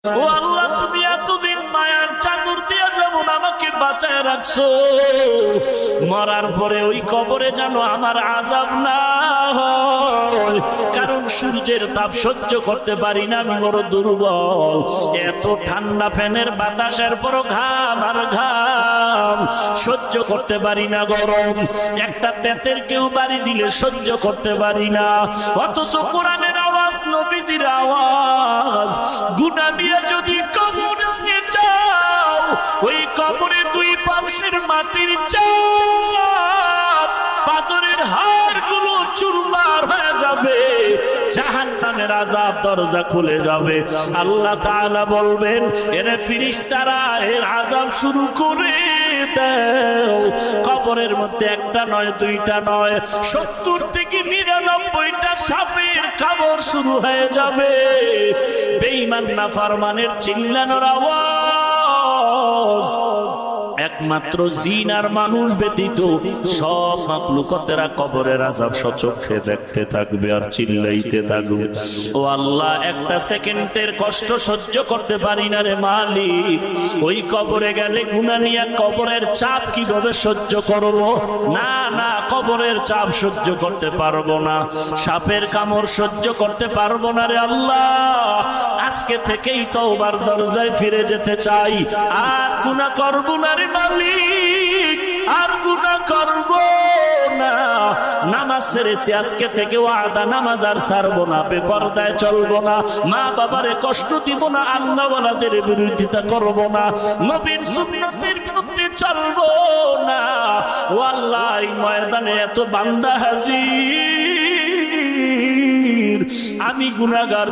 ও আল্লাহ, তুমি এতদিন মায়ার চাদর দিয়া যেমন আমাকে বাঁচায় রাখছো, মরার পরে ওই কবরে যেন আমার আযাব না হয়। কারণ সূর্যের তাপ সহ্য করতে পারি না, আমি বড় দুর্বল। এত ঠান্ডা ফ্যানের বাতাসের পরও ঘাম আর ঘাম, সহ্য করতে পারি না গরম। একটা বেতের কেউ বাড়ি দিলে সহ্য করতে পারি না, অথচ কোরআনের আওয়াজ, নবীজির আওয়াজ। গুনাহ নিয়ে যদি কবরে যাও, ওই কবরে দুই পাশের মাটির চাপ, পাথরের হাড়গুলো চুরমার হয়ে যাবে, জাহান্নামের আযাব দরজা খুলে যাবে। আল্লাহ তাআলা বলবেন, এরে ফেরেশতারা, এর আযাব শুরু করে দাও। কবরের মধ্যে একটা নয়, দুইটা নয়, 70 থেকে 99টা সাপের কামড় শুরু হয়ে যাবে। বেঈমান নাফরমানের চিল্লানোর আওয়াজ একমাত্র জিন আর মানুষ ব্যতীত সব মাখলুকাতেরা কবরের আযাব সচক্ষে দেখতে থাকবে আর চিল্লাইতে থাকবে। ও আল্লাহ, একটা সেকেন্ডের কষ্ট সহ্য করতে পারি না রে মালিক। ওই কবরে গেলে গুনাহ নিয়ে কবরের চাপ কিভাবে সহ্য করব? না না, কবরের চাপ সহ্য করতে পারবো না, সাপের কামড় সহ্য করতে পারবো না রে আল্লাহ। আজকে থেকেই তওবার দরজায় ফিরে যেতে চাই, আর গুনাহ করব না রে মালিক, আর গুনাহ করব না। নামাজ ছেড়েছি, আজকে থেকে ওয়াদা, নামাজ আর ছাড়বো না, বেপরদায় চলবো না, মা বাবারে কষ্ট দিব না, আল্লাহ ওয়ালাদের বিরোধিতা করব না, নবীর সুন্নতের বিরুদ্ধে চলবো না। ও আল্লাহ, এই ময়দানে এত বান্দা হাজির, আমি গুনাহগার।